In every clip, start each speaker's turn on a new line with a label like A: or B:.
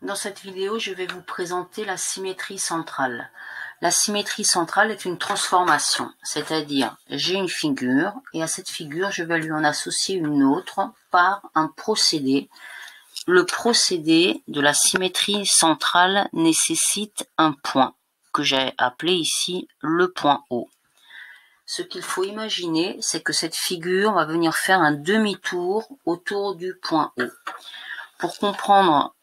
A: Dans cette vidéo, je vais vous présenter la symétrie centrale. La symétrie centrale est une transformation, c'est-à-dire j'ai une figure et à cette figure, je vais lui en associer une autre par un procédé. Le procédé de la symétrie centrale nécessite un point que j'ai appelé ici le point O. Ce qu'il faut imaginer, c'est que cette figure va venir faire un demi-tour autour du point O. Pour comprendre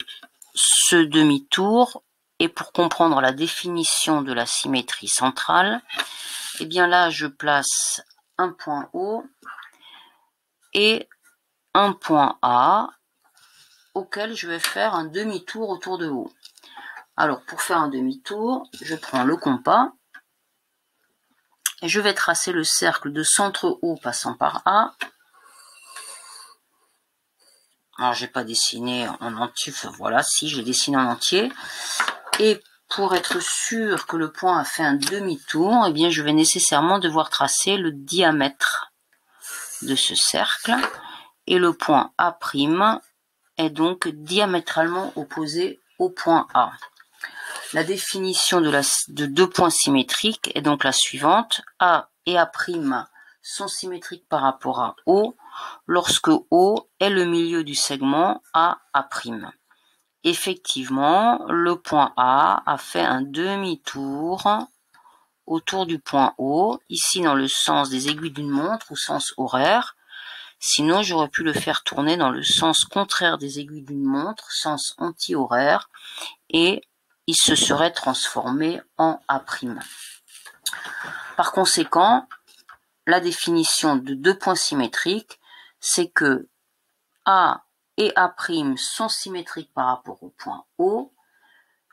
A: ce demi-tour et pour comprendre la définition de la symétrie centrale, eh bien là je place un point O et un point A auquel je vais faire un demi-tour autour de O. Alors pour faire un demi-tour, je prends le compas et je vais tracer le cercle de centre O passant par A. Alors j'ai pas dessiné en entier, enfin voilà, si j'ai dessiné en entier. Et pour être sûr que le point a fait un demi-tour, eh bien je vais nécessairement devoir tracer le diamètre de ce cercle. Et le point A' est donc diamétralement opposé au point A. La définition de deux points symétriques est donc la suivante. A et A' sont symétriques par rapport à O lorsque O est le milieu du segment AA'. Effectivement, le point A a fait un demi-tour autour du point O, ici dans le sens des aiguilles d'une montre ou sens horaire. Sinon, j'aurais pu le faire tourner dans le sens contraire des aiguilles d'une montre, sens anti-horaire, et il se serait transformé en A'. Par conséquent, la définition de deux points symétriques, c'est que A et A' sont symétriques par rapport au point O,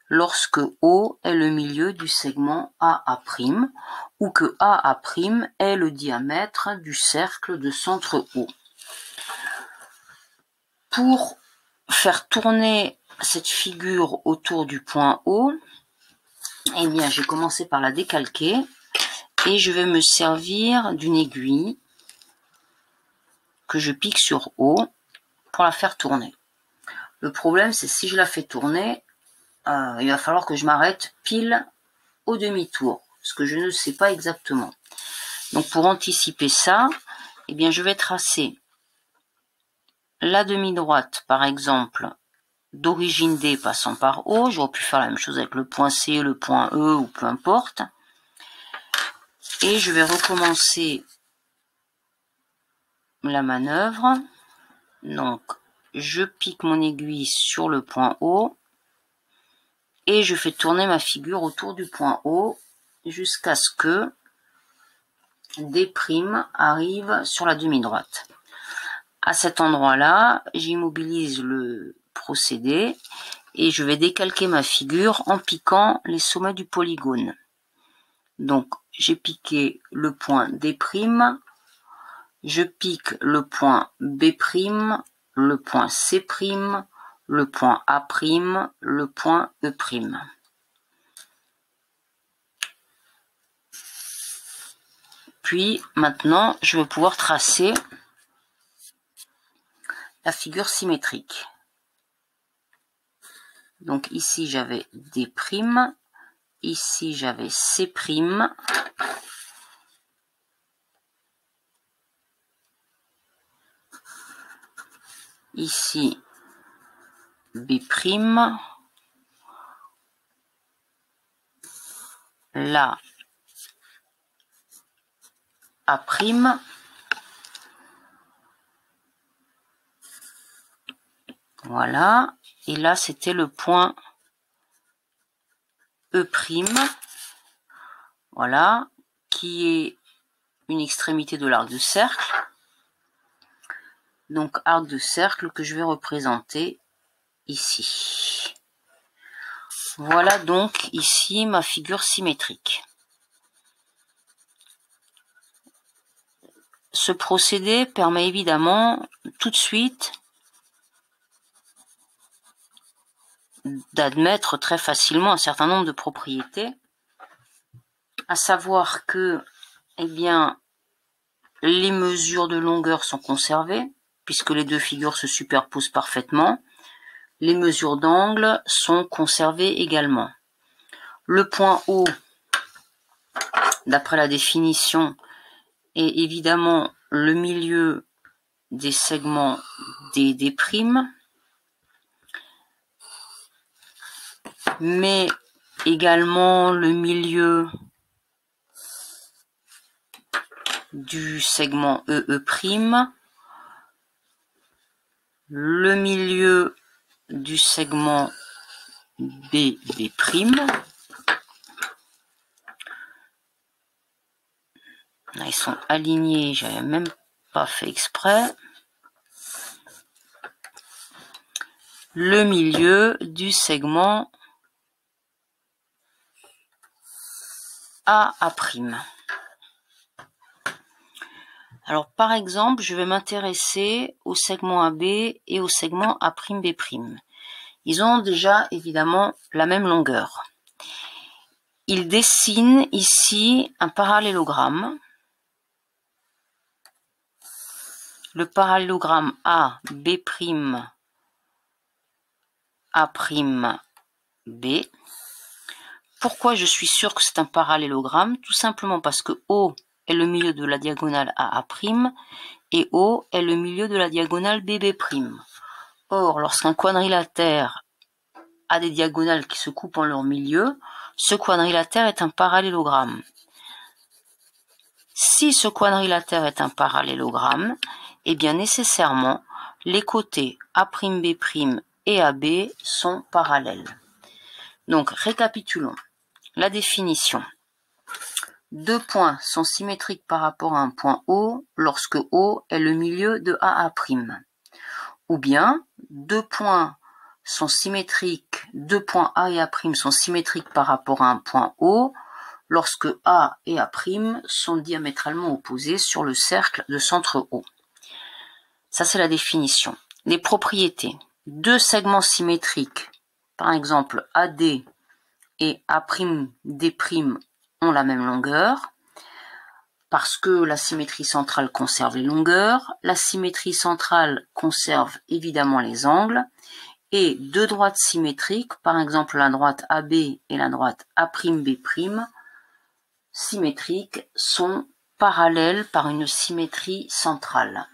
A: lorsque O est le milieu du segment AA', ou que AA' est le diamètre du cercle de centre O. Pour faire tourner cette figure autour du point O, eh bien, j'ai commencé par la décalquer et je vais me servir d'une aiguille que je pique sur O pour la faire tourner. Le problème, c'est si je la fais tourner, il va falloir que je m'arrête pile au demi-tour, ce que je ne sais pas exactement. Donc pour anticiper ça, eh bien, je vais tracer la demi-droite, par exemple, d'origine D passant par O. J'aurais pu faire la même chose avec le point C, le point E ou peu importe. Et je vais recommencer la manœuvre. Donc, je pique mon aiguille sur le point O et je fais tourner ma figure autour du point O jusqu'à ce que D' arrive sur la demi-droite. À cet endroit-là, j'immobilise le procédé et je vais décalquer ma figure en piquant les sommets du polygone. Donc, j'ai piqué le point D', je pique le point B', le point C', le point A', le point E'. Puis, maintenant, je vais pouvoir tracer la figure symétrique. Donc ici, j'avais D', ici, j'avais C', ici, B', là, A', voilà, et là c'était le point E', voilà, qui est une extrémité de l'arc de cercle. Donc arc de cercle que je vais représenter ici. Voilà donc ici ma figure symétrique. Ce procédé permet évidemment tout de suite d'admettre très facilement un certain nombre de propriétés, à savoir que, eh bien, les mesures de longueur sont conservées, puisque les deux figures se superposent parfaitement. Les mesures d'angle sont conservées également. Le point O, d'après la définition, est évidemment le milieu des segments D', mais également le milieu du segment EE', le milieu du segment BB', là, ils sont alignés, j'avais même pas fait exprès, le milieu du segment AA'. Alors, par exemple, je vais m'intéresser au segment AB et au segment A'B'. Ils ont déjà, évidemment, la même longueur. Ils dessinent ici un parallélogramme. Le parallélogramme AB', A'B'. Pourquoi je suis sûr que c'est un parallélogramme? Tout simplement parce que O est le milieu de la diagonale AA' et O est le milieu de la diagonale BB'. Or, lorsqu'un quadrilatère a des diagonales qui se coupent en leur milieu, ce quadrilatère est un parallélogramme. Si ce quadrilatère est un parallélogramme, eh bien nécessairement, les côtés A'B' et AB sont parallèles. Donc, récapitulons. La définition. Deux points sont symétriques par rapport à un point O lorsque O est le milieu de AA'. Ou bien, deux points A et A' sont symétriques par rapport à un point O lorsque A et A' sont diamétralement opposés sur le cercle de centre O. Ça, c'est la définition. Les propriétés. Deux segments symétriques, par exemple AD et A'D' ont la même longueur, parce que la symétrie centrale conserve les longueurs, la symétrie centrale conserve évidemment les angles, et deux droites symétriques, par exemple la droite AB et la droite A'B', symétriques, sont parallèles par une symétrie centrale.